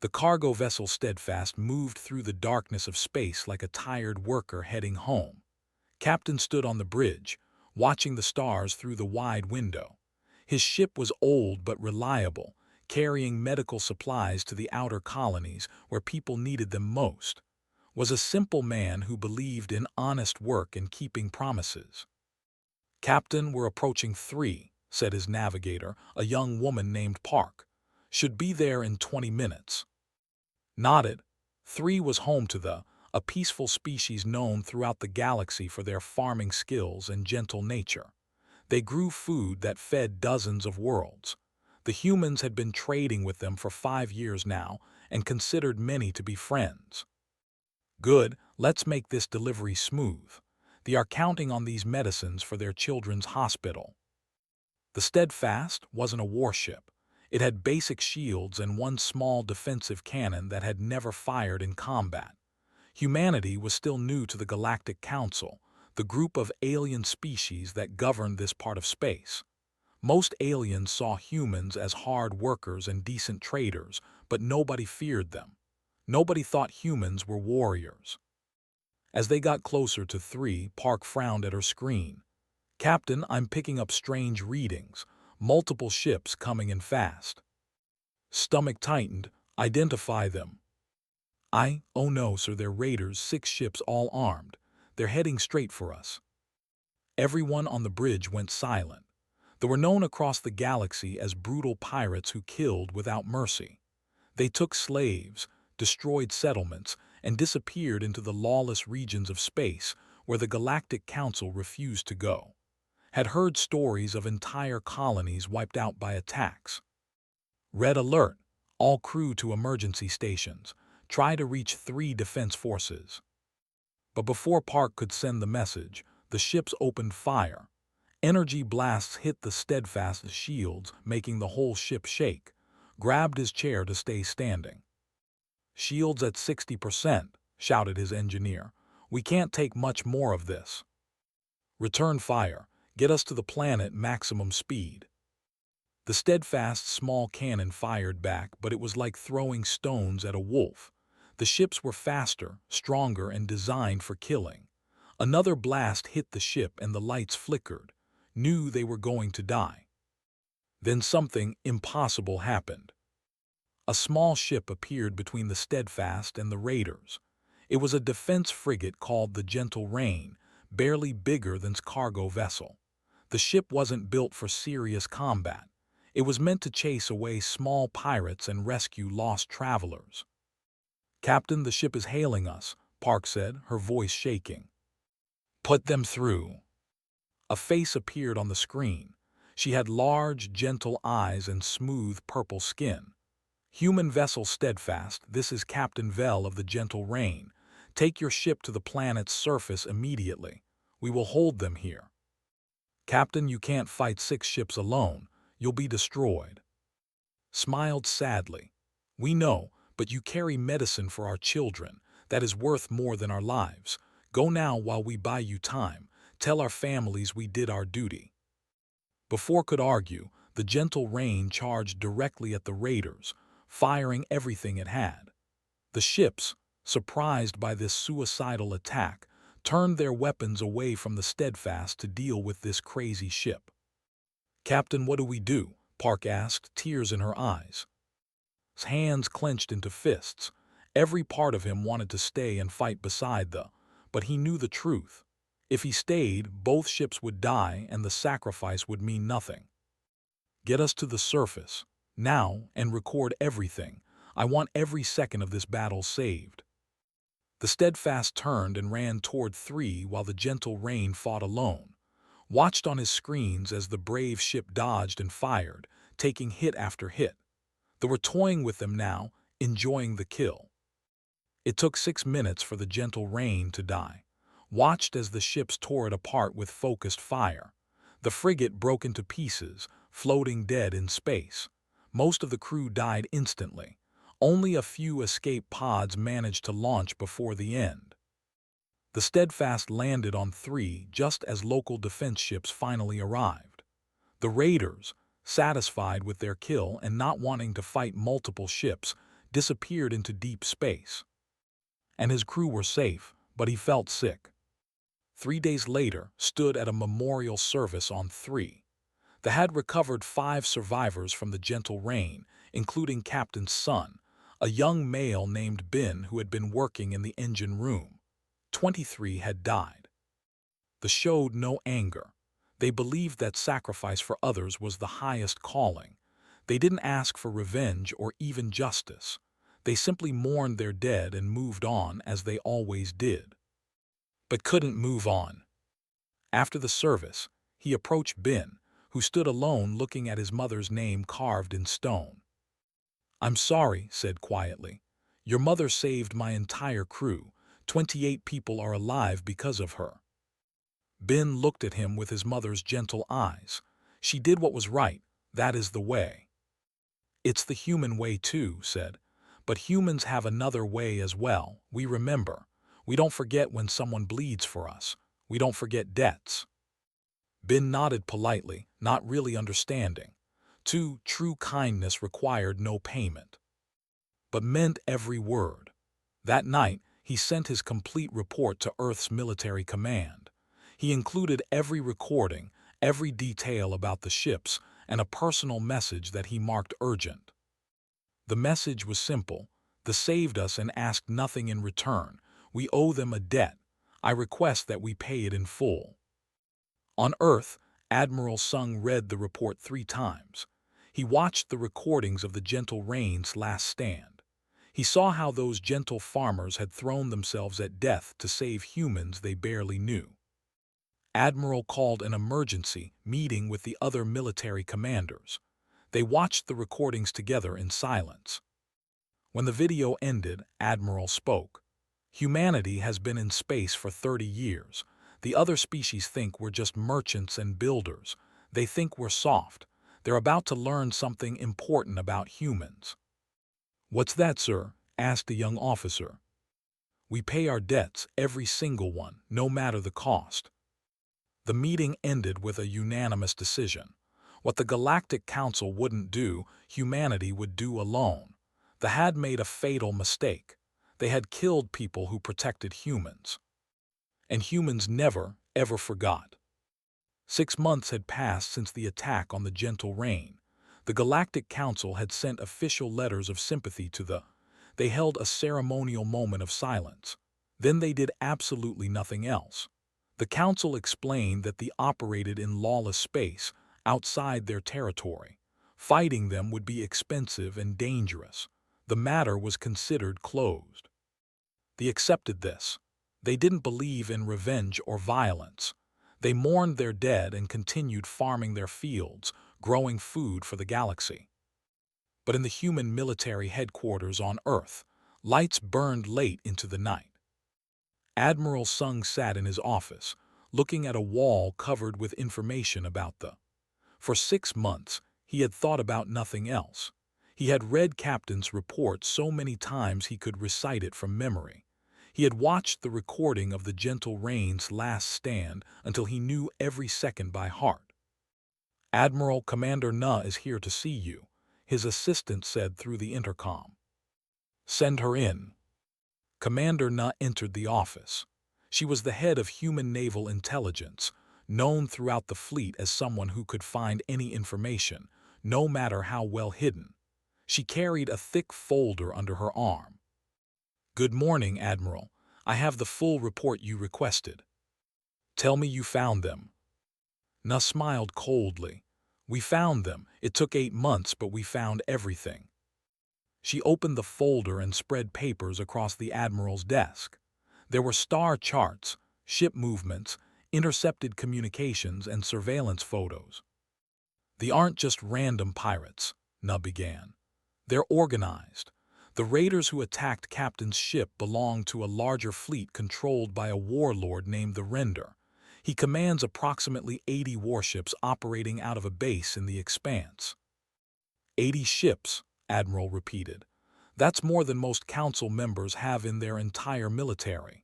The cargo vessel Steadfast moved through the darkness of space like a tired worker heading home. Captain stood on the bridge, watching the stars through the wide window. His ship was old but reliable, carrying medical supplies to the outer colonies where people needed them most. Was a simple man who believed in honest work and keeping promises. "Captain, we're approaching 3, said his navigator, a young woman named Park. "Should be there in 20 minutes. Nodded. 3 was home to a peaceful species known throughout the galaxy for their farming skills and gentle nature. They grew food that fed dozens of worlds. The humans had been trading with them for 5 years now and considered many to be friends. Good, let's make this delivery smooth. They are counting on these medicines for their children's hospital." The Steadfast wasn't a warship. It had basic shields and one small defensive cannon that had never fired in combat. Humanity was still new to the Galactic Council, the group of alien species that governed this part of space. Most aliens saw humans as hard workers and decent traders, but nobody feared them. Nobody thought humans were warriors. As they got closer to 3, Park frowned at her screen. "Captain, I'm picking up strange readings. Multiple ships coming in fast." Stomach tightened. "Identify them." "Oh no, sir, they're raiders, 6 ships all armed. They're heading straight for us." Everyone on the bridge went silent. They were known across the galaxy as brutal pirates who killed without mercy. They took slaves, destroyed settlements, and disappeared into the lawless regions of space where the Galactic Council refused to go. Had heard stories of entire colonies wiped out by attacks. Red alert, all crew to emergency stations. Try to reach 3 defense forces. But before Park could send the message, the ships opened fire. Energy blasts hit the Steadfast's shields, making the whole ship shake. Grabbed his chair to stay standing. "Shields at 60%, shouted his engineer. "We can't take much more of this." "Return fire. Get us to the planet maximum speed." The Steadfast's small cannon fired back, but it was like throwing stones at a wolf. The ships were faster, stronger, and designed for killing. Another blast hit the ship and the lights flickered. Knew they were going to die. Then something impossible happened. A small ship appeared between the Steadfast and the raiders. It was a defense frigate called the Gentle Rain, barely bigger than its cargo vessel. The ship wasn't built for serious combat. It was meant to chase away small pirates and rescue lost travelers. "Captain, the ship is hailing us," Park said, her voice shaking. "Put them through." A face appeared on the screen. She had large, gentle eyes and smooth purple skin. "Human vessel Steadfast, this is Captain Vell of the Gentle Rain. Take your ship to the planet's surface immediately. We will hold them here." "Captain, you can't fight 6 ships alone. You'll be destroyed." Smiled sadly. "We know, but you carry medicine for our children. That is worth more than our lives. Go now while we buy you time. Tell our families we did our duty." Before could argue, the Gentle Rain charged directly at the raiders, firing everything it had. The ships, surprised by this suicidal attack, turned their weapons away from the Steadfast to deal with this crazy ship. "Captain, what do we do?" Park asked, tears in her eyes. His hands clenched into fists. Every part of him wanted to stay and fight beside but he knew the truth. If he stayed, both ships would die and the sacrifice would mean nothing. "Get us to the surface, now, and record everything. I want every second of this battle saved." The Steadfast turned and ran toward 3 while the Gentle Rain fought alone. Watched on his screens as the brave ship dodged and fired, taking hit after hit. They were toying with them now, enjoying the kill. It took 6 minutes for the Gentle Rain to die. Watched as the ships tore it apart with focused fire. The frigate broke into pieces, floating dead in space. Most of the crew died instantly. Only a few escape pods managed to launch before the end. The Steadfast landed on 3 just as local defense ships finally arrived. The raiders, satisfied with their kill and not wanting to fight multiple ships, disappeared into deep space. And his crew were safe, but he felt sick. 3 days later, stood at a memorial service on 3. They had recovered 5 survivors from the gentle rain, including Captain's son, a young male named Ben who had been working in the engine room. 23 had died. They showed no anger. They believed that sacrifice for others was the highest calling. They didn't ask for revenge or even justice. They simply mourned their dead and moved on as they always did. But couldn't move on. After the service, he approached Ben, who stood alone looking at his mother's name carved in stone. "I'm sorry," said quietly. "Your mother saved my entire crew. 28 people are alive because of her." Ben looked at him with his mother's gentle eyes. "She did what was right. That is the way." "It's the human way too," said. "But humans have another way as well. We remember. We don't forget when someone bleeds for us. We don't forget debts." Ben nodded politely, not really understanding. True kindness required no payment, but meant every word. That night, he sent his complete report to Earth's military command. He included every recording, every detail about the ships, and a personal message that he marked urgent. The message was simple. They saved us and asked nothing in return. We owe them a debt. I request that we pay it in full. On Earth, Admiral Sung read the report 3 times. He watched the recordings of the gentle rain's last stand. He saw how those gentle farmers had thrown themselves at death to save humans they barely knew. Admiral called an emergency meeting with the other military commanders. They watched the recordings together in silence. When the video ended, Admiral spoke. "Humanity has been in space for 30 years. The other species think we're just merchants and builders. They think we're soft. They're about to learn something important about humans." "What's that, sir?" asked a young officer. "We pay our debts, every single one, no matter the cost." The meeting ended with a unanimous decision. What the Galactic Council wouldn't do, humanity would do alone. They had made a fatal mistake. They had killed people who protected humans. And humans never, ever forgot. 6 months had passed since the attack on the gentle rain. The Galactic Council had sent official letters of sympathy to the. They held a ceremonial moment of silence. Then they did absolutely nothing else. The Council explained that they operated in lawless space, outside their territory. Fighting them would be expensive and dangerous. The matter was considered closed. They accepted this. They didn't believe in revenge or violence. They mourned their dead and continued farming their fields, growing food for the galaxy. But in the human military headquarters on Earth, lights burned late into the night. Admiral Sung sat in his office, looking at a wall covered with information about the. For 6 months, he had thought about nothing else. He had read Captain's report so many times he could recite it from memory. He had watched the recording of the gentle rain's last stand until he knew every second by heart. "Admiral, Commander Na is here to see you," his assistant said through the intercom. "Send her in." Commander Na entered the office. She was the head of Human Naval Intelligence, known throughout the fleet as someone who could find any information, no matter how well hidden. She carried a thick folder under her arm. "Good morning, Admiral. I have the full report you requested." "Tell me you found them." Na smiled coldly. "We found them. It took 8 months, but we found everything." She opened the folder and spread papers across the Admiral's desk. There were star charts, ship movements, intercepted communications, and surveillance photos. "They aren't just random pirates," Na began. "They're organized. The raiders who attacked Captain's ship belong to a larger fleet controlled by a warlord named the Render. He commands approximately 80 warships operating out of a base in the Expanse." 80 ships, Admiral repeated. "That's more than most council members have in their entire military."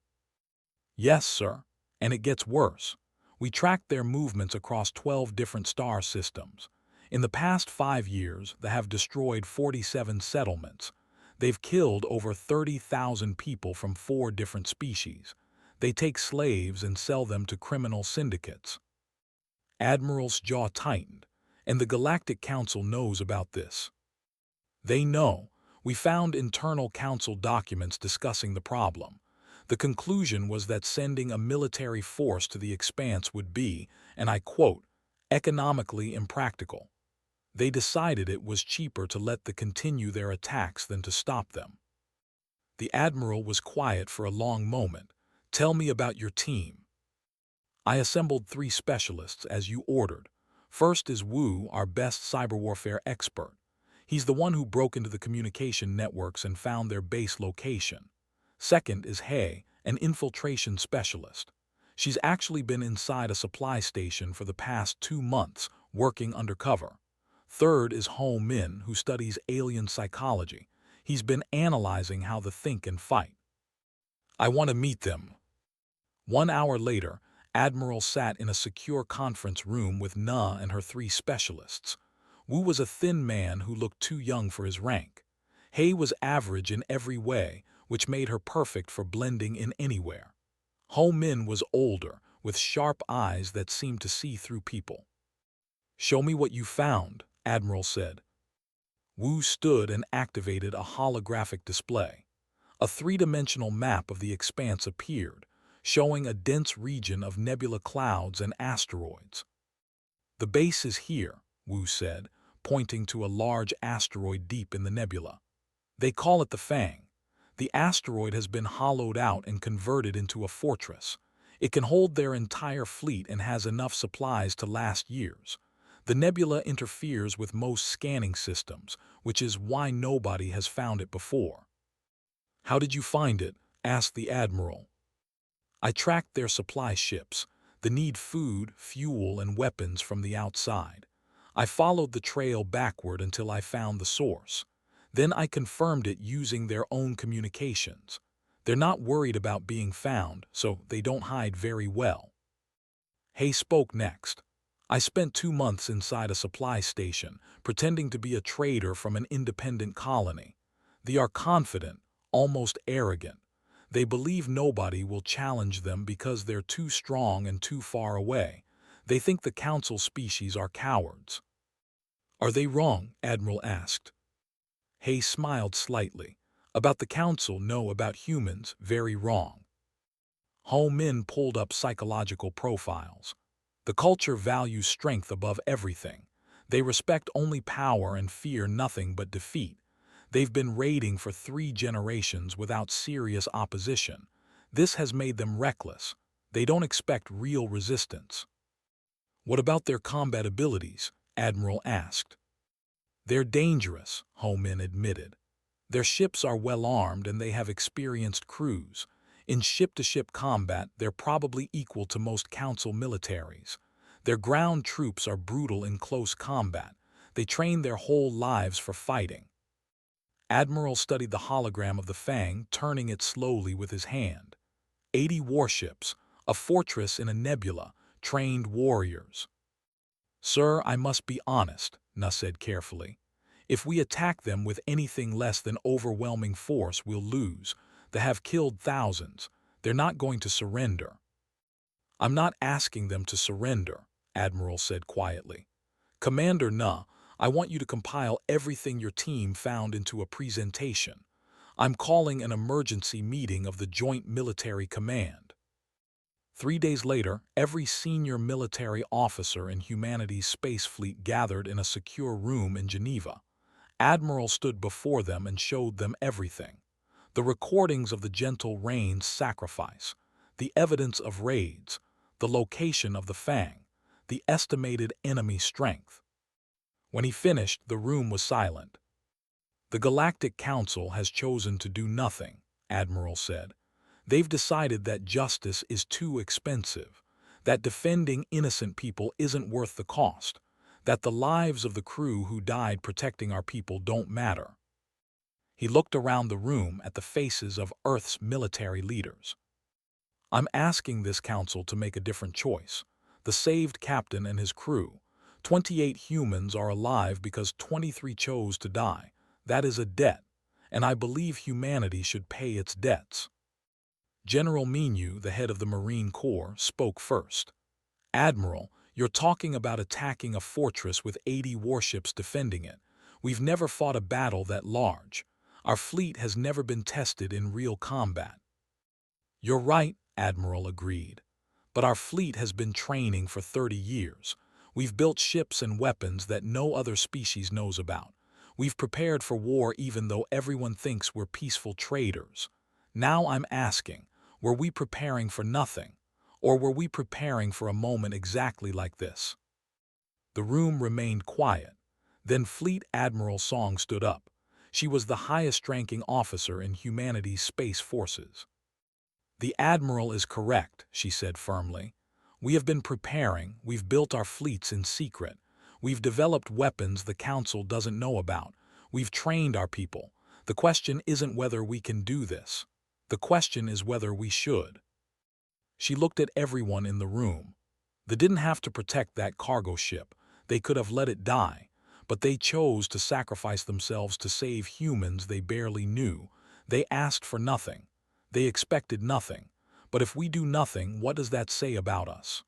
"Yes, sir. And it gets worse. We tracked their movements across 12 different star systems. In the past 5 years, they have destroyed 47 settlements. They've killed over 30,000 people from 4 different species. They take slaves and sell them to criminal syndicates. Admiral's jaw tightened, and the Galactic Council knows about this. They know. We found internal council documents discussing the problem. The conclusion was that sending a military force to the Expanse would be, and I quote, economically impractical. They decided it was cheaper to let them continue their attacks than to stop them. The Admiral was quiet for a long moment. Tell me about your team. I assembled 3 specialists as you ordered. First is Wu, our best cyber warfare expert. He's the one who broke into the communication networks and found their base location. Second is He, an infiltration specialist. She's actually been inside a supply station for the past 2 months, working undercover. Third is Ho Min, who studies alien psychology. He's been analyzing how they think and fight. I want to meet them. 1 hour later, Admiral sat in a secure conference room with Na and her 3 specialists. Wu was a thin man who looked too young for his rank. He was average in every way, which made her perfect for blending in anywhere. Ho Min was older, with sharp eyes that seemed to see through people. Show me what you found, Admiral said. Wu stood and activated a holographic display. A 3-dimensional map of the Expanse appeared, showing a dense region of nebula clouds and asteroids. The base is here, Wu said, pointing to a large asteroid deep in the nebula. They call it the Fang. The asteroid has been hollowed out and converted into a fortress. It can hold their entire fleet and has enough supplies to last years. The nebula interferes with most scanning systems, which is why nobody has found it before. How did you find it? Asked the Admiral. I tracked their supply ships. They need food, fuel, and weapons from the outside. I followed the trail backward until I found the source. Then I confirmed it using their own communications. They're not worried about being found, so they don't hide very well. He spoke next. I spent 2 months inside a supply station, pretending to be a trader from an independent colony. They are confident, almost arrogant. They believe nobody will challenge them because they're too strong and too far away. They think the council species are cowards. Are they wrong? Admiral asked. He smiled slightly. About the council, no, about humans, very wrong. Ho Min pulled up psychological profiles. The culture values strength above everything. They respect only power and fear nothing but defeat. They've been raiding for 3 generations without serious opposition. This has made them reckless. They don't expect real resistance. What about their combat abilities? Admiral asked. They're dangerous, Ho Min admitted. Their ships are well armed and they have experienced crews. In ship-to-ship combat, they're probably equal to most council militaries. Their ground troops are brutal in close combat. They train their whole lives for fighting. Admiral studied the hologram of the Fang, turning it slowly with his hand. 80 warships, a fortress in a nebula, trained warriors. Sir, I must be honest, Na said carefully. If we attack them with anything less than overwhelming force, we'll lose. They have killed thousands. They're not going to surrender. I'm not asking them to surrender, Admiral said quietly. Commander Na, I want you to compile everything your team found into a presentation. I'm calling an emergency meeting of the Joint Military Command. 3 days later, every senior military officer in humanity's space fleet gathered in a secure room in Geneva. Admiral stood before them and showed them everything. The recordings of the Gentle Rain's sacrifice, the evidence of raids, the location of the Fang, the estimated enemy strength. When he finished, the room was silent. The Galactic Council has chosen to do nothing, Admiral said. They've decided that justice is too expensive, that defending innocent people isn't worth the cost, that the lives of the crew who died protecting our people don't matter. He looked around the room at the faces of Earth's military leaders. I'm asking this council to make a different choice. The saved captain and his crew. 28 humans are alive because 23 chose to die. That is a debt. and I believe humanity should pay its debts. General Menu, the head of the Marine Corps, spoke first. Admiral, you're talking about attacking a fortress with 80 warships defending it. We've never fought a battle that large. Our fleet has never been tested in real combat. You're right, Admiral agreed. But our fleet has been training for 30 years. We've built ships and weapons that no other species knows about. We've prepared for war even though everyone thinks we're peaceful traders. Now I'm asking, were we preparing for nothing? Or were we preparing for a moment exactly like this? The room remained quiet. Then Fleet Admiral Song stood up. She was the highest-ranking officer in humanity's space forces. The Admiral is correct, she said firmly. We have been preparing, we've built our fleets in secret. We've developed weapons the Council doesn't know about. We've trained our people. The question isn't whether we can do this. The question is whether we should. She looked at everyone in the room. They didn't have to protect that cargo ship. They could have let it die. But they chose to sacrifice themselves to save humans they barely knew. They asked for nothing. They expected nothing. But if we do nothing, what does that say about us?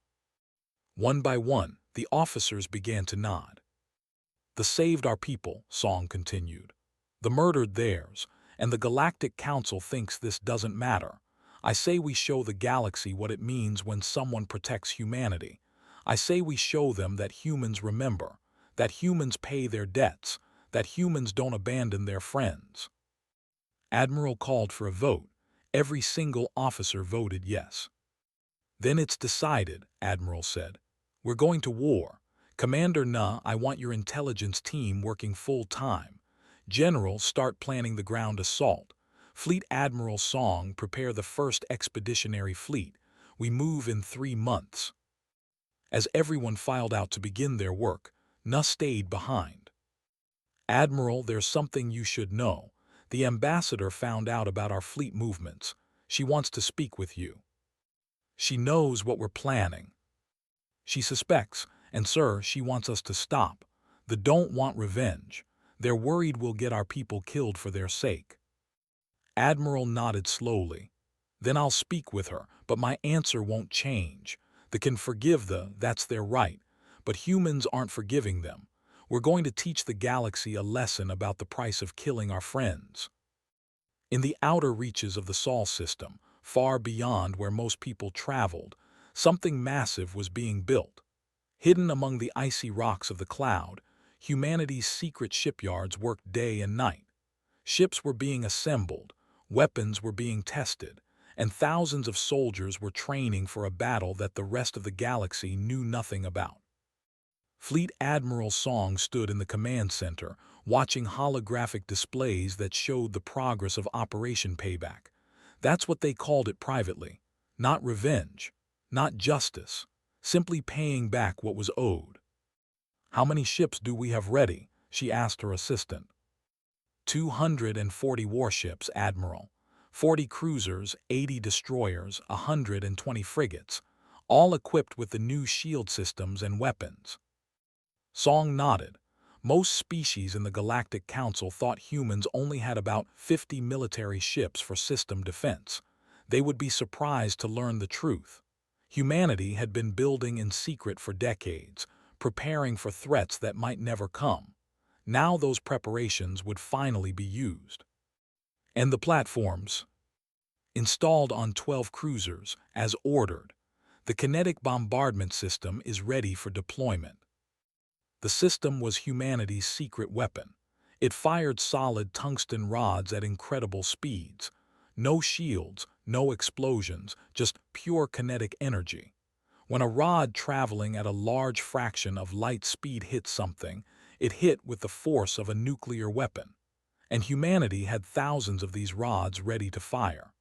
One by one, the officers began to nod. The saved our people, Song continued. The murdered theirs, and the Galactic Council thinks this doesn't matter. I say we show the galaxy what it means when someone protects humanity. I say we show them that humans remember, that humans pay their debts, that humans don't abandon their friends. Admiral called for a vote. Every single officer voted yes. Then it's decided, Admiral said. We're going to war. Commander Na, I want your intelligence team working full-time. General, start planning the ground assault. Fleet Admiral Song, prepare the first expeditionary fleet. We move in 3 months. As everyone filed out to begin their work, Na stayed behind. Admiral, there's something you should know. The ambassador found out about our fleet movements. She wants to speak with you. She knows what we're planning. She suspects, and sir, she wants us to stop. They don't want revenge. They're worried we'll get our people killed for their sake. Admiral nodded slowly. Then I'll speak with her, but my answer won't change. They can forgive that's their right. But humans aren't forgiving them. We're going to teach the galaxy a lesson about the price of killing our friends. In the outer reaches of the Sol system, far beyond where most people traveled, something massive was being built. Hidden among the icy rocks of the cloud, humanity's secret shipyards worked day and night. Ships were being assembled, weapons were being tested, and thousands of soldiers were training for a battle that the rest of the galaxy knew nothing about. Fleet Admiral Song stood in the command center, watching holographic displays that showed the progress of Operation Payback. That's what they called it privately. Not revenge, not justice, simply paying back what was owed. How many ships do we have ready? She asked her assistant. 240 warships, Admiral. 40 cruisers, 80 destroyers, 120 frigates, all equipped with the new shield systems and weapons. Song nodded. Most species in the Galactic Council thought humans only had about 50 military ships for system defense. They would be surprised to learn the truth. Humanity had been building in secret for decades, preparing for threats that might never come. Now those preparations would finally be used. And the platforms? Installed on 12 cruisers, as ordered. The kinetic bombardment system is ready for deployment. The system was humanity's secret weapon. It fired solid tungsten rods at incredible speeds. No shields, no explosions, just pure kinetic energy. When a rod traveling at a large fraction of light speed hit something, it hit with the force of a nuclear weapon. And humanity had thousands of these rods ready to fire.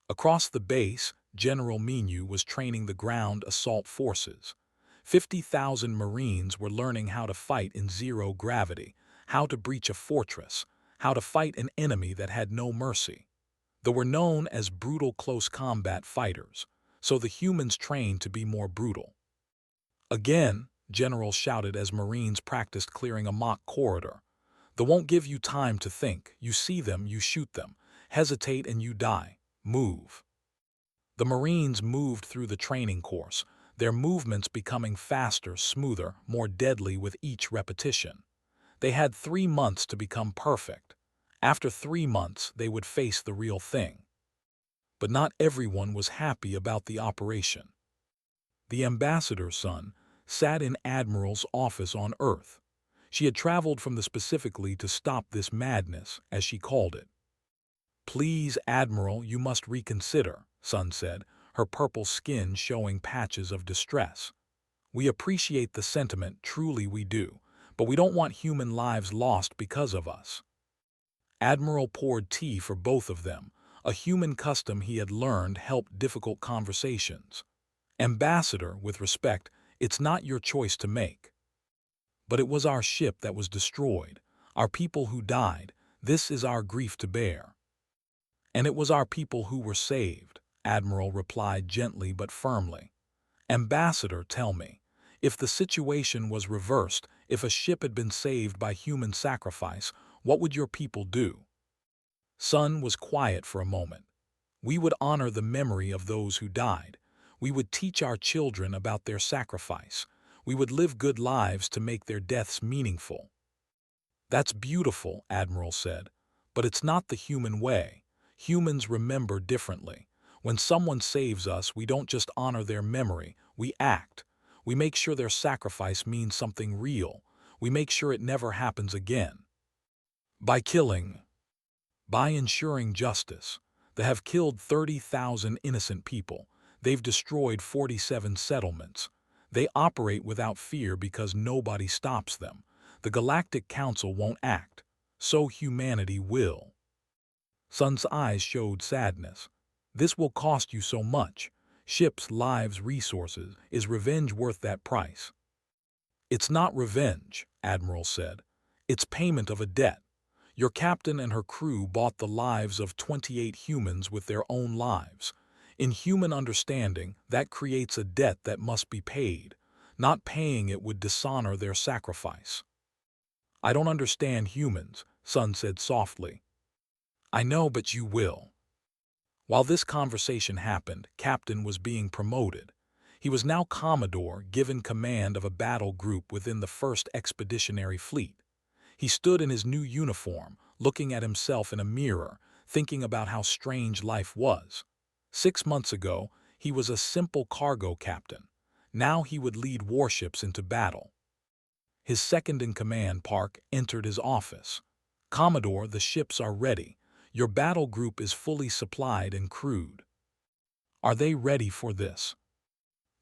Across the base, General Menu was training the ground assault forces. 50,000 Marines were learning how to fight in zero gravity, how to breach a fortress, how to fight an enemy that had no mercy. They were known as brutal close combat fighters, so the humans trained to be more brutal. Again, General shouted as Marines practiced clearing a mock corridor. They won't give you time to think. You see them, you shoot them. Hesitate and you die. Move. The Marines moved through the training course, their movements becoming faster, smoother, more deadly with each repetition. They had 3 months to become perfect. After 3 months, they would face the real thing. But not everyone was happy about the operation. The ambassador's son sat in Admiral's office on Earth. She had traveled from the specifically to stop this madness, as she called it. "Please, Admiral, you must reconsider," Sun said, her purple skin showing patches of distress. "We appreciate the sentiment, truly we do, but we don't want human lives lost because of us." Admiral poured tea for both of them, a human custom he had learned helped difficult conversations. "Ambassador, with respect, it's not your choice to make. But it was our ship that was destroyed, our people who died. This is our grief to bear." "And it was our people who were saved," Admiral replied gently but firmly. "Ambassador, tell me, if the situation was reversed, if a ship had been saved by human sacrifice, what would your people do?" Sun was quiet for a moment. "We would honor the memory of those who died. We would teach our children about their sacrifice. We would live good lives to make their deaths meaningful." "That's beautiful," Admiral said, "but it's not the human way. Humans remember differently. When someone saves us, we don't just honor their memory, we act. We make sure their sacrifice means something real. We make sure it never happens again. By killing. By ensuring justice. They have killed 30,000 innocent people. They've destroyed 47 settlements. They operate without fear because nobody stops them. The Galactic Council won't act. So humanity will." Sun's eyes showed sadness. "This will cost you so much. Ships, lives, resources. Is revenge worth that price?" "It's not revenge," Admiral said. "It's payment of a debt. Your captain and her crew bought the lives of 28 humans with their own lives. In human understanding, that creates a debt that must be paid. Not paying it would dishonor their sacrifice." "I don't understand humans," Sun said softly. "I know, but you will." While this conversation happened, Captain was being promoted. He was now Commodore, given command of a battle group within the 1st Expeditionary Fleet. He stood in his new uniform, looking at himself in a mirror, thinking about how strange life was. 6 months ago, he was a simple cargo captain. Now he would lead warships into battle. His second-in-command, Park, entered his office. "Commodore, the ships are ready. Your battle group is fully supplied and crewed." "Are they ready for this?"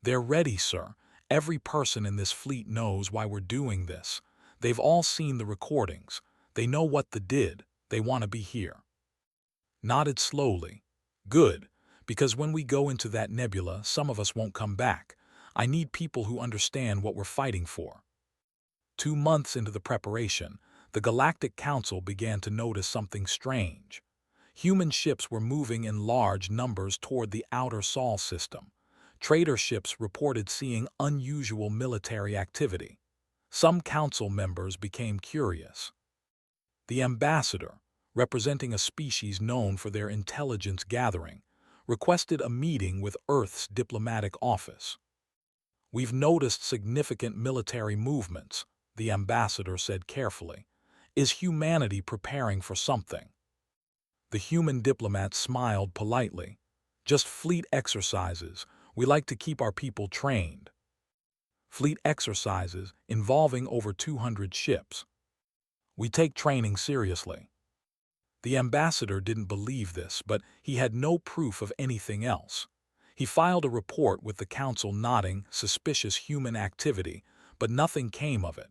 "They're ready, sir. Every person in this fleet knows why we're doing this. They've all seen the recordings. They know what they did. They want to be here." Nodded slowly. "Good, because when we go into that nebula, some of us won't come back. I need people who understand what we're fighting for." 2 months into the preparation, the Galactic Council began to notice something strange. Human ships were moving in large numbers toward the outer Sol system. Trader ships reported seeing unusual military activity. Some council members became curious. The ambassador, representing a species known for their intelligence gathering, requested a meeting with Earth's diplomatic office. "We've noticed significant military movements," the ambassador said carefully. "Is humanity preparing for something?" The human diplomat smiled politely. "Just fleet exercises. We like to keep our people trained." "Fleet exercises involving over 200 ships. We take training seriously." The ambassador didn't believe this, but he had no proof of anything else. He filed a report with the council noting suspicious human activity, but nothing came of it.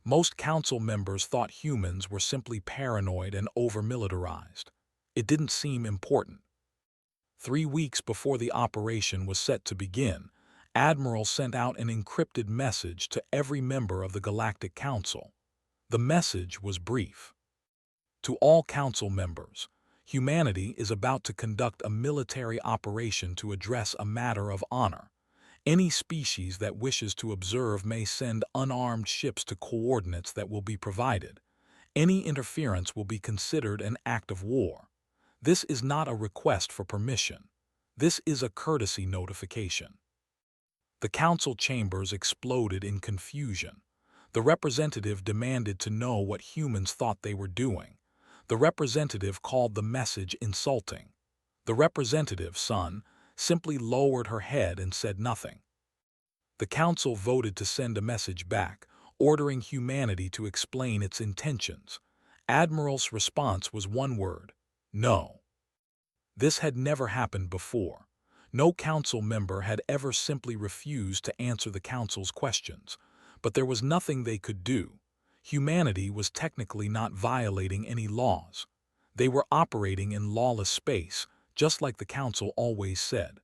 Most council members thought humans were simply paranoid and over-militarized. It didn't seem important. 3 weeks before the operation was set to begin, Admiral sent out an encrypted message to every member of the Galactic Council. The message was brief. "To all council members, humanity is about to conduct a military operation to address a matter of honor. Any species that wishes to observe may send unarmed ships to coordinates that will be provided. Any interference will be considered an act of war. This is not a request for permission. This is a courtesy notification. The council chambers exploded in confusion. The representative demanded to know what humans thought they were doing. The representative called the message insulting. The representative, son, simply lowered her head and said nothing. The council voted to send a message back, ordering humanity to explain its intentions. Admiral's response was one word: no. This had never happened before. No council member had ever simply refused to answer the council's questions, but there was nothing they could do. Humanity was technically not violating any laws. They were operating in lawless space, just like the council always said.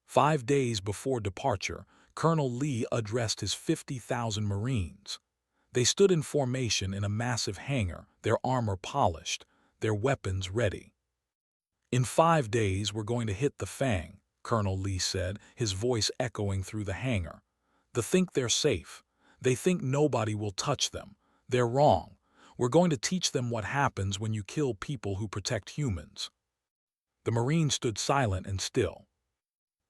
5 days before departure, Colonel Lee addressed his 50,000 Marines. They stood in formation in a massive hangar, their armor polished, their weapons ready. "In 5 days we're going to hit the Fang," Colonel Lee said, his voice echoing through the hangar. "They think they're safe. They think nobody will touch them. They're wrong. We're going to teach them what happens when you kill people who protect humans." The Marines stood silent and still.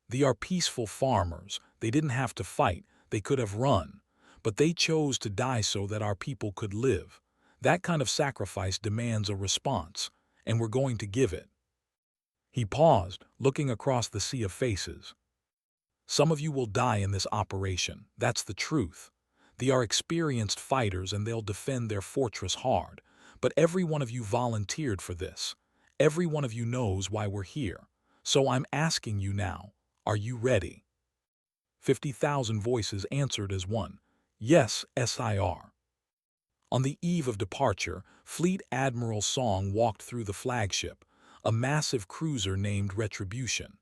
They are peaceful farmers. They didn't have to fight. They could have run. But they chose to die so that our people could live. That kind of sacrifice demands a response, and we're going to give it. He paused, looking across the sea of faces. "Some of you will die in this operation. That's the truth. They are experienced fighters and they'll defend their fortress hard. But every one of you volunteered for this. Every one of you knows why we're here. So I'm asking you now, are you ready?" 50,000 voices answered as one. "Yes, SIR." On the eve of departure, Fleet Admiral Song walked through the flagship, a massive cruiser named Retribution.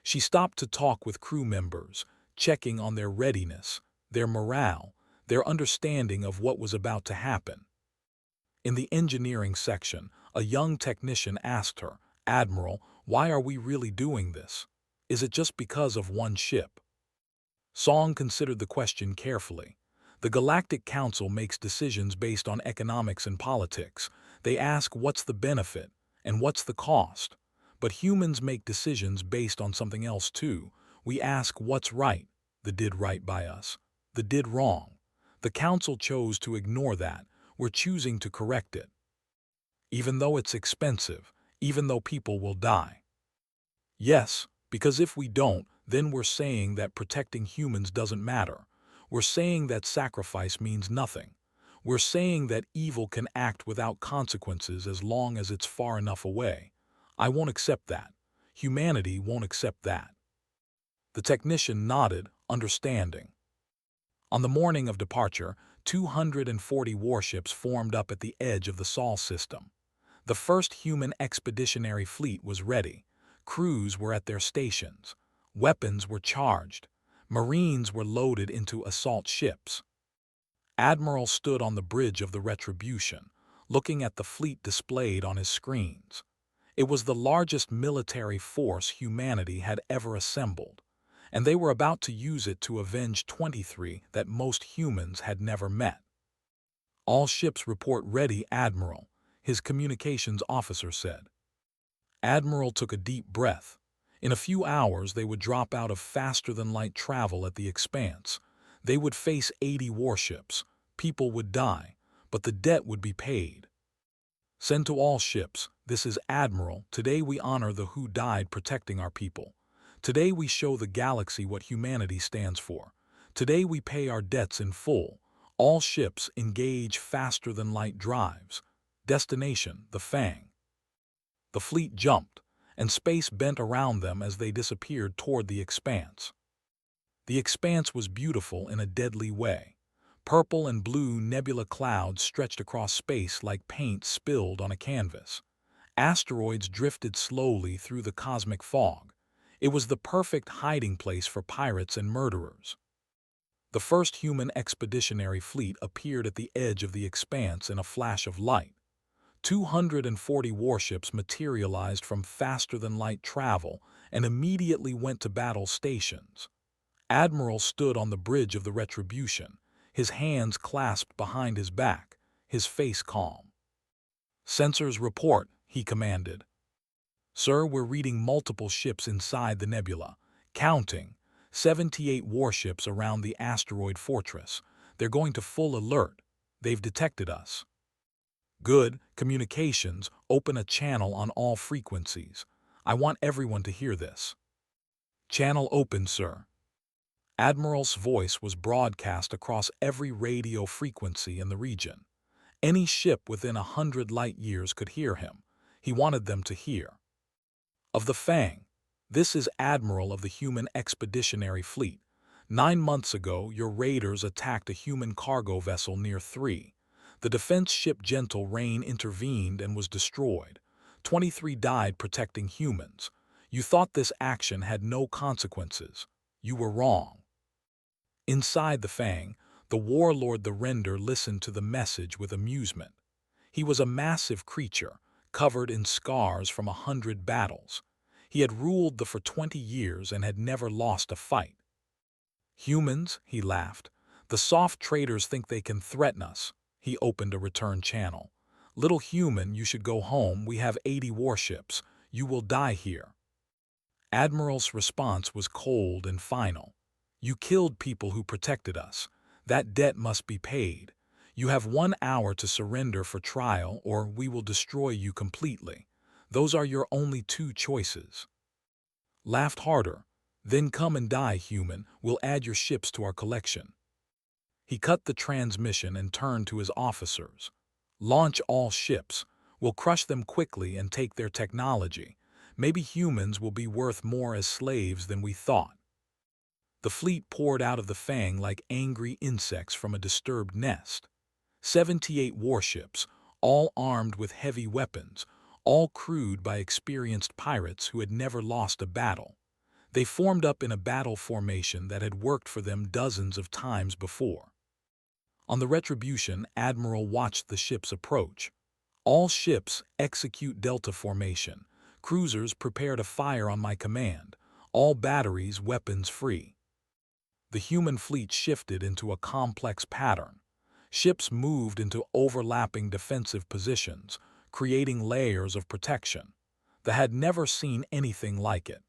She stopped to talk with crew members, checking on their readiness, their morale, their understanding of what was about to happen. In the engineering section, a young technician asked her, "Admiral, why are we really doing this? Is it just because of one ship?" Song considered the question carefully. The Galactic Council makes decisions based on economics and politics. They ask what's the benefit and what's the cost. But humans make decisions based on something else too. We ask what's right. The did right by us. The did wrong. The Council chose to ignore that. We're choosing to correct it. Even though it's expensive, even though people will die. Yes, because if we don't, then we're saying that protecting humans doesn't matter. We're saying that sacrifice means nothing. We're saying that evil can act without consequences as long as it's far enough away. I won't accept that. Humanity won't accept that. The technician nodded, understanding. On the morning of departure, 240 warships formed up at the edge of the Sol system. The first human expeditionary fleet was ready. Crews were at their stations. Weapons were charged. Marines were loaded into assault ships. Admiral stood on the bridge of the Retribution, looking at the fleet displayed on his screens. It was the largest military force humanity had ever assembled, and they were about to use it to avenge 23 that most humans had never met. "All ships report ready, Admiral," his communications officer said. Admiral took a deep breath. In a few hours they would drop out of faster-than-light travel at the Expanse. They would face 80 warships. People would die, but the debt would be paid. "Send to all ships, this is Admiral. Today we honor the who died protecting our people. Today we show the galaxy what humanity stands for. Today we pay our debts in full. All ships engage faster-than-light drives. Destination, the Fang." The fleet jumped, and space bent around them as they disappeared toward the Expanse. The Expanse was beautiful in a deadly way. Purple and blue nebula clouds stretched across space like paint spilled on a canvas. Asteroids drifted slowly through the cosmic fog. It was the perfect hiding place for pirates and murderers. The first human expeditionary fleet appeared at the edge of the Expanse in a flash of light. 240 warships materialized from faster-than-light travel and immediately went to battle stations. Admiral stood on the bridge of the Retribution, his hands clasped behind his back, his face calm. "Sensors report," he commanded. "Sir, we're reading multiple ships inside the nebula. Counting. 78 warships around the asteroid fortress. They're going to full alert. They've detected us." "Good. Communications, open a channel on all frequencies. I want everyone to hear this." "Channel open, sir." Admiral's voice was broadcast across every radio frequency in the region. Any ship within 100 light-years could hear him. He wanted them to hear. "Of the Fang. This is Admiral of the Human Expeditionary Fleet. 9 months ago, your raiders attacked a human cargo vessel near 3. The defense ship Gentle Rain intervened and was destroyed. 23 died protecting humans. You thought this action had no consequences. You were wrong." Inside the Fang, the warlord the Render listened to the message with amusement. He was a massive creature, covered in scars from 100 battles. He had ruled for 20 years and had never lost a fight. "Humans," he laughed. "The soft traders think they can threaten us." He opened a return channel. "Little human, you should go home. We have 80 warships. You will die here." Admiral's response was cold and final. "You killed people who protected us. That debt must be paid. You have 1 hour to surrender for trial, or we will destroy you completely. Those are your only 2 choices." Laughed harder. "Then come and die, human. We'll add your ships to our collection." He cut the transmission and turned to his officers. "Launch all ships. We'll crush them quickly and take their technology. Maybe humans will be worth more as slaves than we thought." The fleet poured out of the Fang like angry insects from a disturbed nest. 78 warships, all armed with heavy weapons, all crewed by experienced pirates who had never lost a battle. They formed up in a battle formation that had worked for them dozens of times before. On the Retribution, Admiral watched the ships approach. "All ships execute Delta formation. Cruisers prepare to fire on my command. All batteries weapons free." The human fleet shifted into a complex pattern. Ships moved into overlapping defensive positions, creating layers of protection. They had never seen anything like it.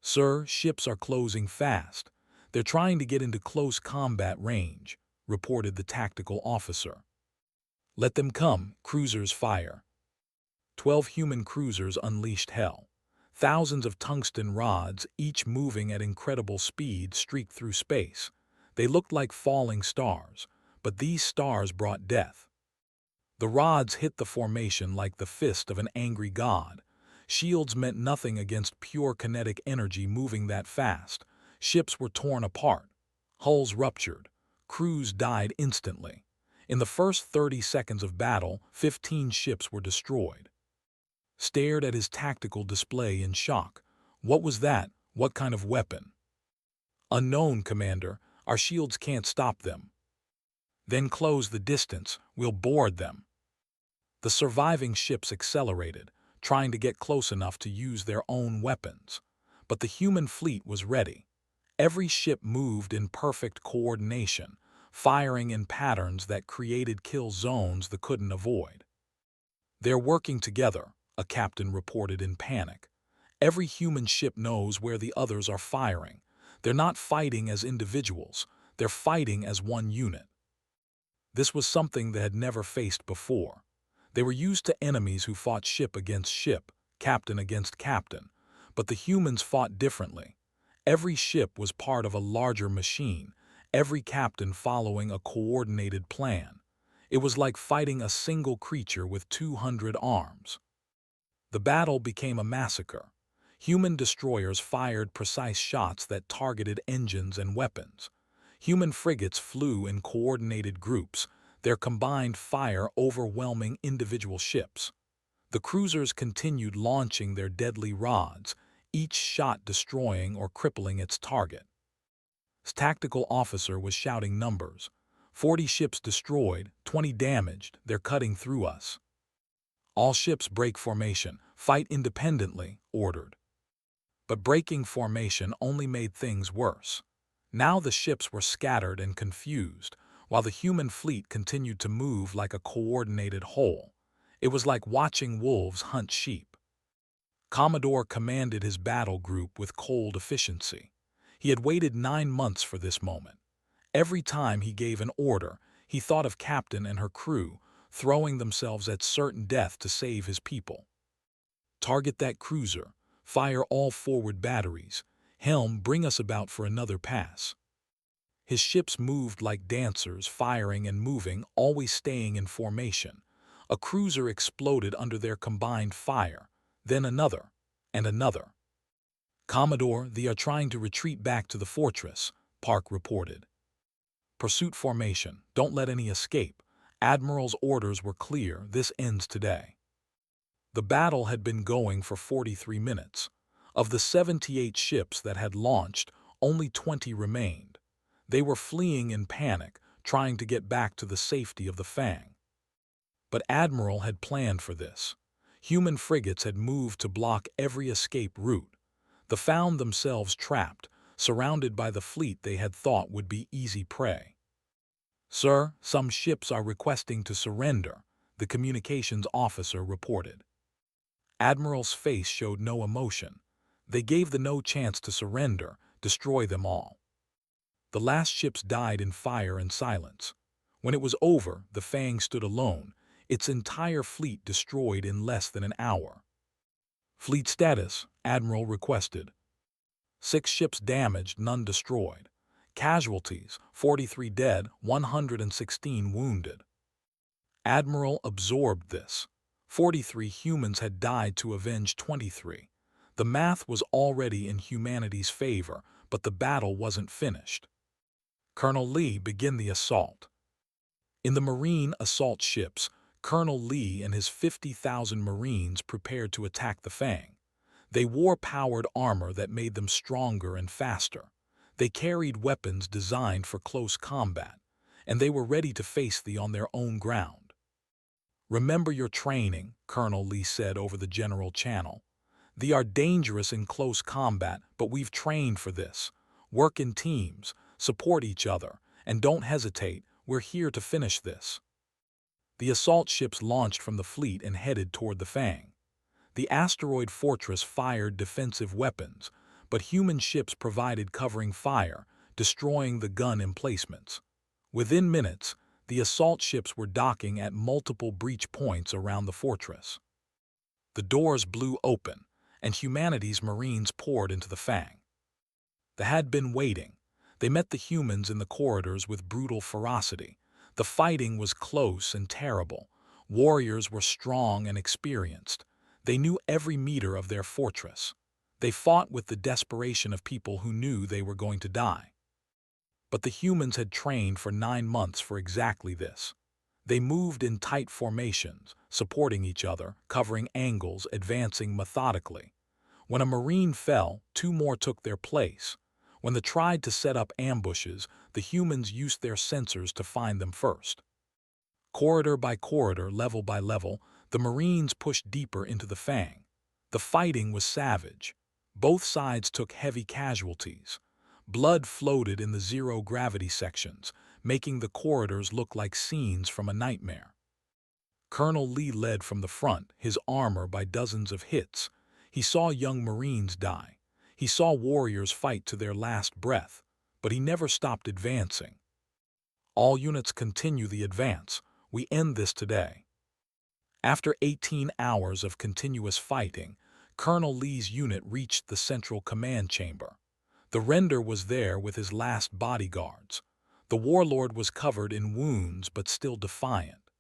"Sir, ships are closing fast. They're trying to get into close combat range," reported the tactical officer. "Let them come. Cruisers fire." 12 human cruisers unleashed hell. Thousands of tungsten rods, each moving at incredible speed, streaked through space. They looked like falling stars, but these stars brought death. The rods hit the formation like the fist of an angry god. Shields meant nothing against pure kinetic energy moving that fast. Ships were torn apart. Hulls ruptured. Crews died instantly. In the first 30 seconds of battle, 15 ships were destroyed. Stared at his tactical display in shock. "What was that? What kind of weapon?" "Unknown, Commander. Our shields can't stop them." "Then close the distance. We'll board them." The surviving ships accelerated, trying to get close enough to use their own weapons. But the human fleet was ready. Every ship moved in perfect coordination, firing in patterns that created kill zones they couldn't avoid. "They're working together," a captain reported in panic. "Every human ship knows where the others are firing. They're not fighting as individuals. They're fighting as one unit." This was something they had never faced before. They were used to enemies who fought ship against ship, captain against captain. But the humans fought differently. Every ship was part of a larger machine, every captain following a coordinated plan. It was like fighting a single creature with 200 arms. The battle became a massacre. Human destroyers fired precise shots that targeted engines and weapons. Human frigates flew in coordinated groups, their combined fire overwhelming individual ships. The cruisers continued launching their deadly rods, each shot destroying or crippling its target. His tactical officer was shouting numbers. 40 ships destroyed, 20 damaged, they're cutting through us. "All ships break formation, fight independently," ordered. But breaking formation only made things worse. Now the ships were scattered and confused, while the human fleet continued to move like a coordinated whole. It was like watching wolves hunt sheep. Commodore commanded his battle group with cold efficiency. He had waited 9 months for this moment. Every time he gave an order, he thought of Captain and her crew, throwing themselves at certain death to save his people. Target that cruiser. Fire all forward batteries. Helm, bring us about for another pass. His ships moved like dancers, firing and moving, always staying in formation. A cruiser exploded under their combined fire, then another, and another. Commodore, they are trying to retreat back to the fortress, Park reported. Pursuit formation, don't let any escape. Admiral's orders were clear, this ends today. The battle had been going for 43 minutes. Of the 78 ships that had launched, only 20 remained. They were fleeing in panic, trying to get back to the safety of the Fang. But Admiral had planned for this. Human frigates had moved to block every escape route. They found themselves trapped, surrounded by the fleet they had thought would be easy prey. "Sir, some ships are requesting to surrender," the communications officer reported. Admiral's face showed no emotion. They gave the no chance to surrender, destroy them all. The last ships died in fire and silence. When it was over, the Fang stood alone, its entire fleet destroyed in less than an hour. Fleet status, Admiral requested. 6 ships damaged, none destroyed. Casualties, 43 dead, 116 wounded. Admiral absorbed this. 43 humans had died to avenge 23. The math was already in humanity's favor, but the battle wasn't finished. Colonel Lee, begin the assault. In the Marine assault ships, Colonel Lee and his 50,000 Marines prepared to attack the Fang. They wore powered armor that made them stronger and faster. They carried weapons designed for close combat, and they were ready to face them on their own ground. "Remember your training," Colonel Lee said over the general channel. "They are dangerous in close combat, but we've trained for this. Work in teams, support each other, and don't hesitate, we're here to finish this." The assault ships launched from the fleet and headed toward the Fang. The asteroid fortress fired defensive weapons, but human ships provided covering fire, destroying the gun emplacements. Within minutes, the assault ships were docking at multiple breach points around the fortress. The doors blew open, and humanity's Marines poured into the Fang. They had been waiting. They met the humans in the corridors with brutal ferocity. The fighting was close and terrible. Warriors were strong and experienced. They knew every meter of their fortress. They fought with the desperation of people who knew they were going to die. But the humans had trained for 9 months for exactly this. They moved in tight formations, supporting each other, covering angles, advancing methodically. When a Marine fell, 2 more took their place. When they tried to set up ambushes, the humans used their sensors to find them first. Corridor by corridor, level by level, the Marines pushed deeper into the Fang. The fighting was savage. Both sides took heavy casualties. Blood floated in the zero-gravity sections, making the corridors look like scenes from a nightmare. Colonel Lee led from the front, his armor by dozens of hits. He saw young Marines die. He saw warriors fight to their last breath, but he never stopped advancing. "All units continue the advance. We end this today." After 18 hours of continuous fighting, Colonel Lee's unit reached the central command chamber. The Render was there with his last bodyguards. The warlord was covered in wounds but still defiant.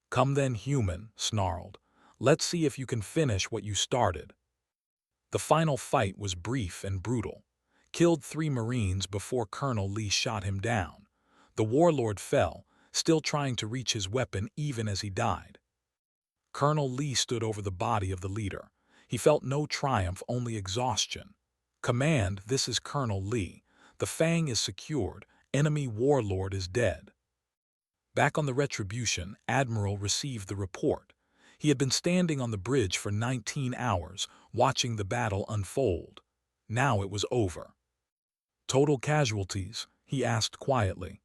"Come then, human," snarled. "Let's see if you can finish what you started." The final fight was brief and brutal. Killed 3 Marines before Colonel Lee shot him down. The warlord fell, still trying to reach his weapon even as he died. Colonel Lee stood over the body of the leader. He felt no triumph, only exhaustion. "Command, this is Colonel Lee. The Fang is secured. Enemy warlord is dead." Back on the Retribution, Admiral received the report. He had been standing on the bridge for 19 hours, watching the battle unfold. Now it was over. "Total casualties?" he asked quietly.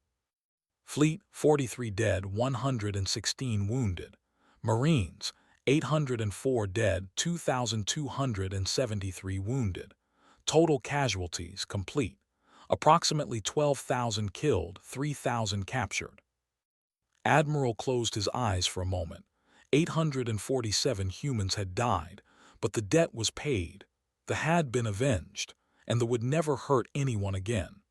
Fleet, 43 dead, 116 wounded. Marines, 804 dead, 2,273 wounded. Total casualties, complete. Approximately 12,000 killed, 3,000 captured. Admiral closed his eyes for a moment. 847 humans had died, but the debt was paid. The had been avenged, and the would never hurt anyone again.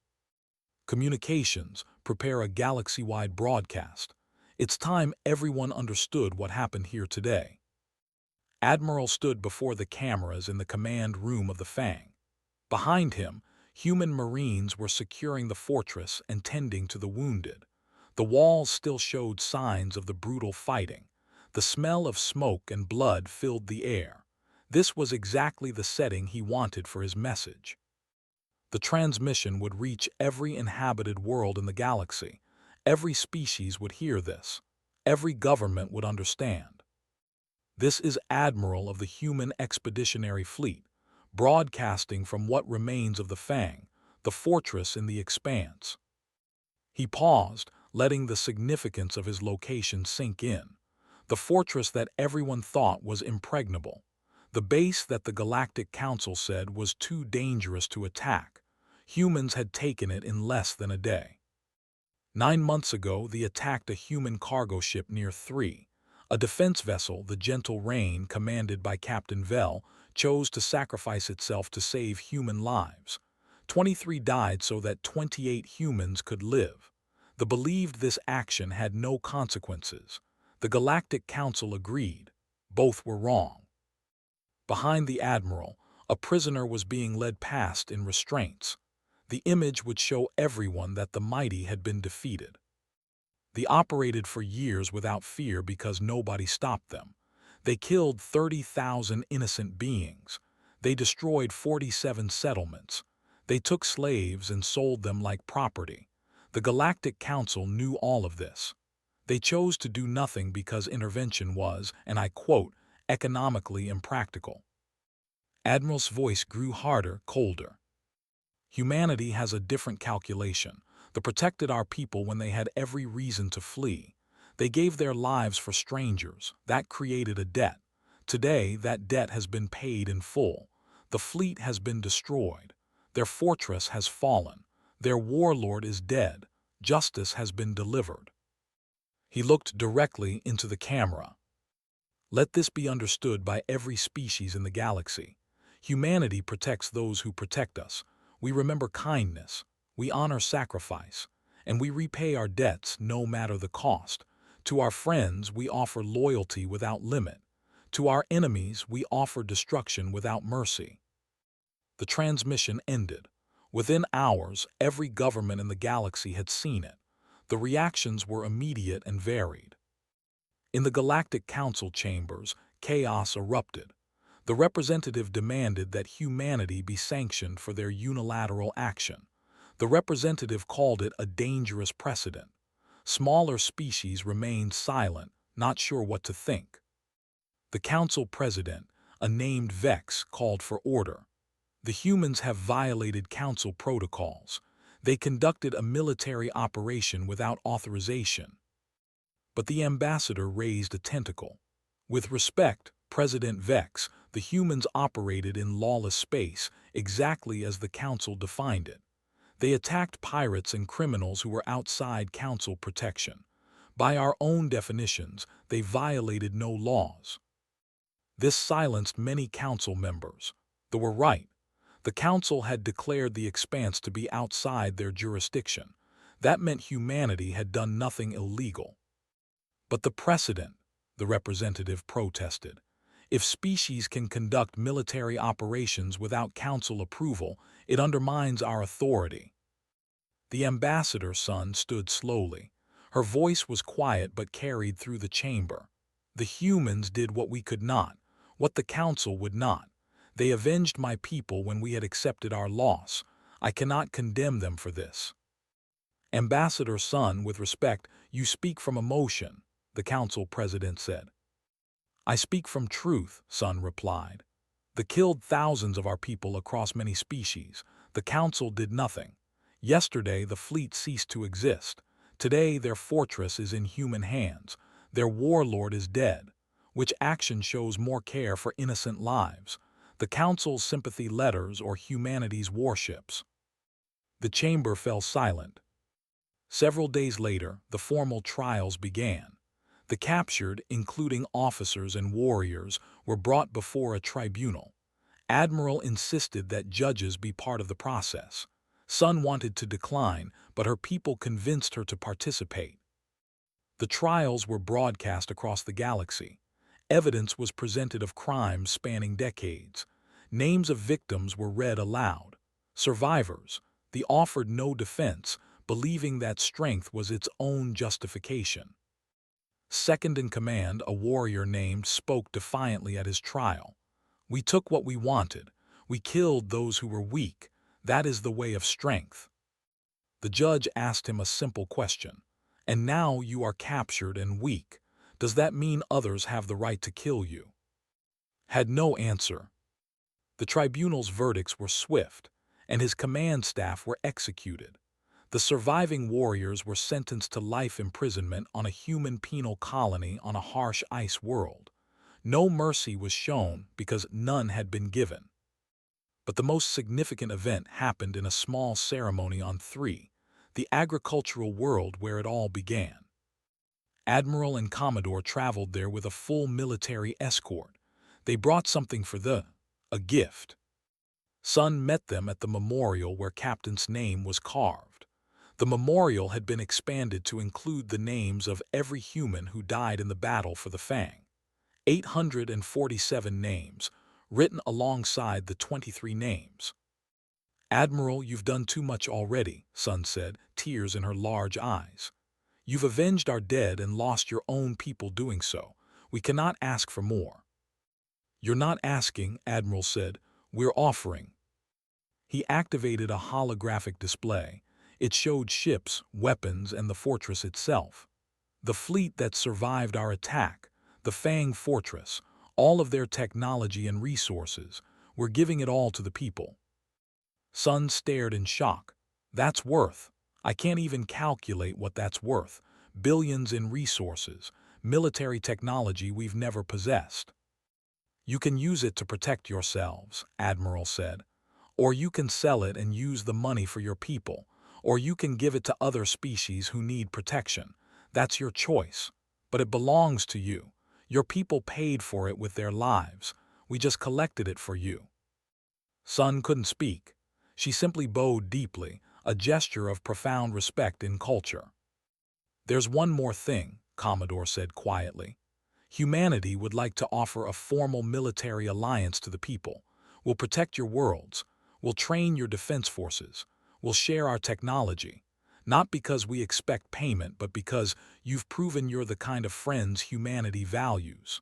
Communications, prepare a galaxy-wide broadcast. It's time everyone understood what happened here today. Admiral stood before the cameras in the command room of the Fang. Behind him, human Marines were securing the fortress and tending to the wounded. The walls still showed signs of the brutal fighting. The smell of smoke and blood filled the air. This was exactly the setting he wanted for his message. The transmission would reach every inhabited world in the galaxy. Every species would hear this. Every government would understand. This is Admiral of the Human Expeditionary Fleet, broadcasting from what remains of the Fang, the fortress in the expanse. He paused, letting the significance of his location sink in. The fortress that everyone thought was impregnable. The base that the Galactic Council said was too dangerous to attack. Humans had taken it in less than a day. 9 months ago, they attacked a human cargo ship near 3. A defense vessel, the Gentle Rain, commanded by Captain Vell, chose to sacrifice itself to save human lives. 23 died so that 28 humans could live. They believed this action had no consequences. The Galactic Council agreed. Both were wrong. Behind the Admiral, a prisoner was being led past in restraints. The image would show everyone that the mighty had been defeated. They operated for years without fear because nobody stopped them. They killed 30,000 innocent beings. They destroyed 47 settlements. They took slaves and sold them like property. The Galactic Council knew all of this. They chose to do nothing because intervention was, and I quote, economically impractical. Admiral's voice grew harder, colder. Humanity has a different calculation. They protected our people when they had every reason to flee. They gave their lives for strangers. That created a debt. Today, that debt has been paid in full. The fleet has been destroyed. Their fortress has fallen. Their warlord is dead. Justice has been delivered. He looked directly into the camera. Let this be understood by every species in the galaxy. Humanity protects those who protect us. We remember kindness, we honor sacrifice, and we repay our debts no matter the cost. To our friends, we offer loyalty without limit. To our enemies, we offer destruction without mercy. The transmission ended. Within hours, every government in the galaxy had seen it. The reactions were immediate and varied. In the Galactic Council chambers, chaos erupted. The representative demanded that humanity be sanctioned for their unilateral action. The representative called it a dangerous precedent. Smaller species remained silent, not sure what to think. The council president, a named Vex, called for order. The humans have violated council protocols. They conducted a military operation without authorization. But the ambassador raised a tentacle. With respect, President Vex, the humans operated in lawless space, exactly as the council defined it. They attacked pirates and criminals who were outside council protection. By our own definitions, they violated no laws. This silenced many council members. They were right. The council had declared the expanse to be outside their jurisdiction. That meant humanity had done nothing illegal. But the precedent, the representative protested. If species can conduct military operations without council approval, it undermines our authority. The ambassador's son stood slowly. Her voice was quiet but carried through the chamber. The humans did what we could not, what the council would not. They avenged my people when we had accepted our loss. I cannot condemn them for this. Ambassador Sun, with respect, you speak from emotion, the council president said. I speak from truth, Sun replied. They killed thousands of our people across many species. The council did nothing. Yesterday, the fleet ceased to exist. Today, their fortress is in human hands. Their warlord is dead. Which action shows more care for innocent lives? The Council's sympathy letters or humanity's warships? The chamber fell silent. Several days later, the formal trials began. The captured, including officers and warriors, were brought before a tribunal. Admiral insisted that judges be part of the process. Sun wanted to decline, but her people convinced her to participate. The trials were broadcast across the galaxy. Evidence was presented of crimes spanning decades. Names of victims were read aloud. Survivors, they offered no defense, believing that strength was its own justification. Second in command, a warrior named, spoke defiantly at his trial. "We took what we wanted. We killed those who were weak. That is the way of strength." The judge asked him a simple question. "And now you are captured and weak. Does that mean others have the right to kill you?" Had no answer. The tribunal's verdicts were swift, and his command staff were executed. The surviving warriors were sentenced to life imprisonment on a human penal colony on a harsh ice world. No mercy was shown because none had been given. But the most significant event happened in a small ceremony on 3, the agricultural world where it all began. Admiral and Commodore traveled there with a full military escort. They brought something for a gift. Sun met them at the memorial where Captain's name was carved. The memorial had been expanded to include the names of every human who died in the battle for the Fang. 847 names, written alongside the 23 names. "Admiral, you've done too much already," Sun said, tears in her large eyes. "You've avenged our dead and lost your own people doing so. We cannot ask for more." "You're not asking," Admiral said. "We're offering." He activated a holographic display. It showed ships, weapons, and the fortress itself. The fleet that survived our attack, the Fang Fortress, all of their technology and resources, we're giving it all to the people. Sun stared in shock. "That's worth. I can't even calculate what that's worth. Billions in resources, military technology we've never possessed." "You can use it to protect yourselves," Admiral said. "Or you can sell it and use the money for your people. Or you can give it to other species who need protection. That's your choice. But it belongs to you. Your people paid for it with their lives. We just collected it for you." Sun couldn't speak. She simply bowed deeply, a gesture of profound respect in culture. "There's one more thing," Commodore said quietly. "Humanity would like to offer a formal military alliance to the people. We'll protect your worlds. We'll train your defense forces. We'll share our technology. Not because we expect payment, but because you've proven you're the kind of friends humanity values."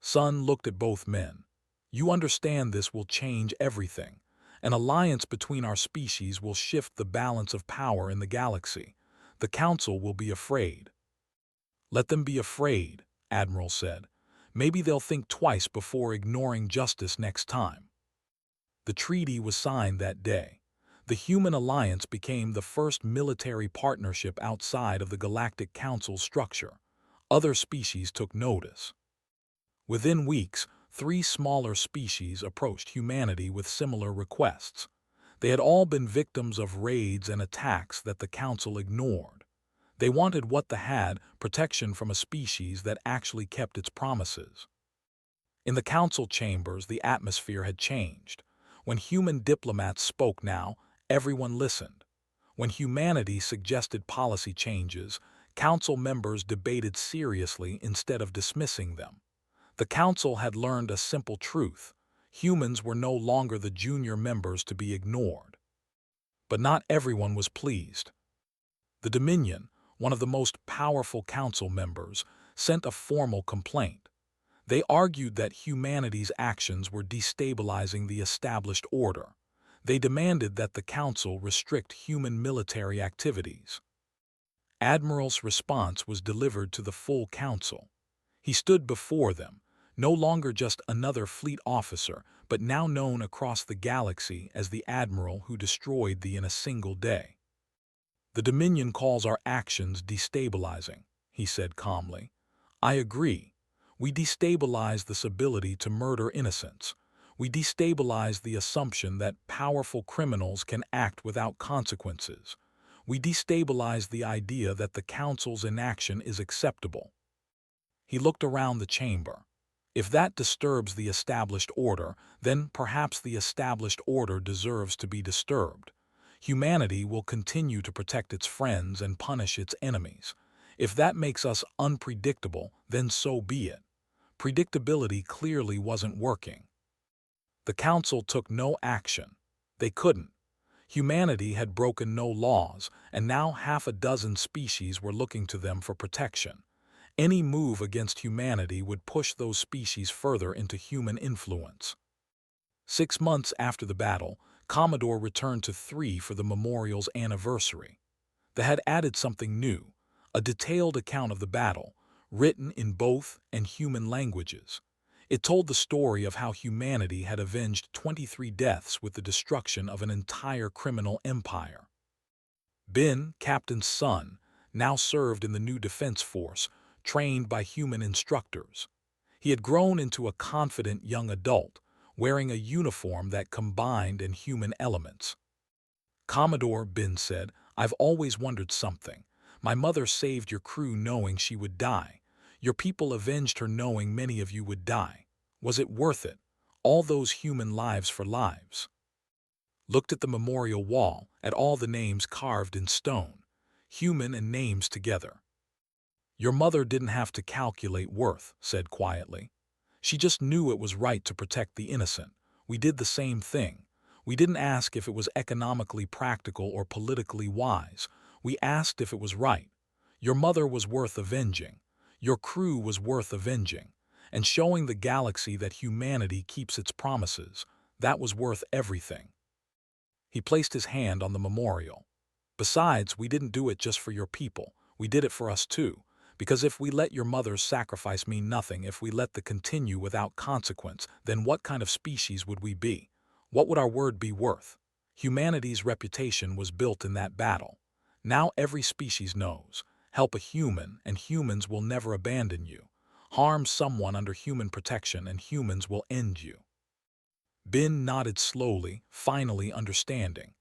Sun looked at both men. "You understand this will change everything. An alliance between our species will shift the balance of power in the galaxy. The Council will be afraid." "Let them be afraid," Admiral said. "Maybe they'll think twice before ignoring justice next time." The treaty was signed that day. The Human Alliance became the first military partnership outside of the Galactic Council structure. Other species took notice. Within weeks, 3 smaller species approached humanity with similar requests. They had all been victims of raids and attacks that the Council ignored. They wanted what they had, protection from a species that actually kept its promises. In the Council chambers, the atmosphere had changed. When human diplomats spoke now, everyone listened. When humanity suggested policy changes, Council members debated seriously instead of dismissing them. The Council had learned a simple truth. Humans were no longer the junior members to be ignored. But not everyone was pleased. The Dominion, one of the most powerful Council members, sent a formal complaint. They argued that humanity's actions were destabilizing the established order. They demanded that the Council restrict human military activities. Admiral's response was delivered to the full Council. He stood before them, no longer just another fleet officer, but now known across the galaxy as the Admiral who destroyed thee in a single day. The Dominion calls our actions destabilizing, he said calmly. I agree. We destabilize this ability to murder innocents. We destabilize the assumption that powerful criminals can act without consequences. We destabilize the idea that the Council's inaction is acceptable. He looked around the chamber. If that disturbs the established order, then perhaps the established order deserves to be disturbed. Humanity will continue to protect its friends and punish its enemies. If that makes us unpredictable, then so be it. Predictability clearly wasn't working. The Council took no action. They couldn't. Humanity had broken no laws, and now half a dozen species were looking to them for protection. Any move against humanity would push those species further into human influence. 6 months after the battle, Commodore returned to 3 for the memorial's anniversary. They had added something new, a detailed account of the battle, written in both and human languages. It told the story of how humanity had avenged 23 deaths with the destruction of an entire criminal empire. Ben, Captain's son, now served in the new defense force, trained by human instructors. He had grown into a confident young adult, wearing a uniform that combined in human elements. Commodore, Ben said, I've always wondered something. My mother saved your crew knowing she would die. Your people avenged her knowing many of you would die. Was it worth it? All those human lives for lives? Looked at the memorial wall, at all the names carved in stone, human and names together. Your mother didn't have to calculate worth, said quietly. She just knew it was right to protect the innocent. We did the same thing. We didn't ask if it was economically practical or politically wise. We asked if it was right. Your mother was worth avenging. Your crew was worth avenging. And showing the galaxy that humanity keeps its promises, that was worth everything. He placed his hand on the memorial. Besides, we didn't do it just for your people. We did it for us too. Because if we let your mother's sacrifice mean nothing, if we let the continue without consequence, then what kind of species would we be? What would our word be worth? Humanity's reputation was built in that battle. Now every species knows. Help a human, and humans will never abandon you. Harm someone under human protection, and humans will end you. Ben nodded slowly, finally understanding.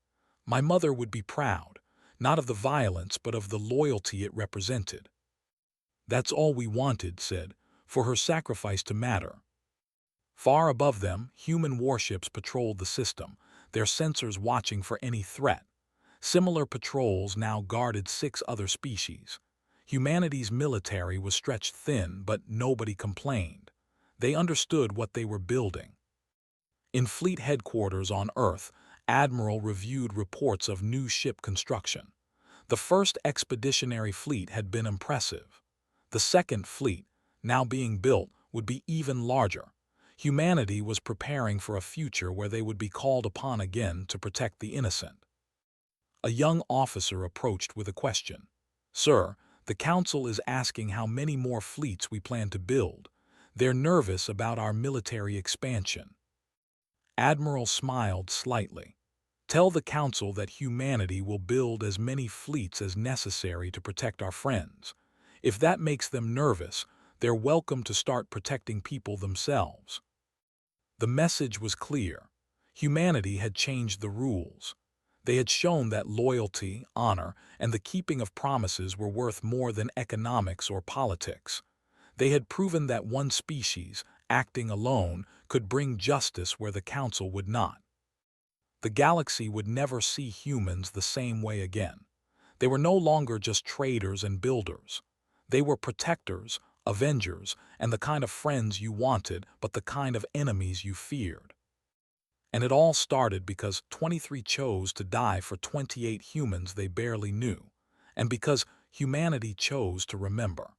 My mother would be proud, not of the violence, but of the loyalty it represented. That's all we wanted, said, for her sacrifice to matter. Far above them, human warships patrolled the system, their sensors watching for any threat. Similar patrols now guarded 6 other species. Humanity's military was stretched thin, but nobody complained. They understood what they were building. In fleet headquarters on Earth, Admiral reviewed reports of new ship construction. The first expeditionary fleet had been impressive. The second fleet, now being built, would be even larger. Humanity was preparing for a future where they would be called upon again to protect the innocent. A young officer approached with a question. Sir, the Council is asking how many more fleets we plan to build. They're nervous about our military expansion. Admiral smiled slightly. Tell the Council that humanity will build as many fleets as necessary to protect our friends. If that makes them nervous, they're welcome to start protecting people themselves. The message was clear. Humanity had changed the rules. They had shown that loyalty, honor, and the keeping of promises were worth more than economics or politics. They had proven that one species, acting alone, could bring justice where the Council would not. The galaxy would never see humans the same way again. They were no longer just traders and builders. They were protectors, avengers, and the kind of friends you wanted, but the kind of enemies you feared. And it all started because 23 chose to die for 28 humans they barely knew, and because humanity chose to remember.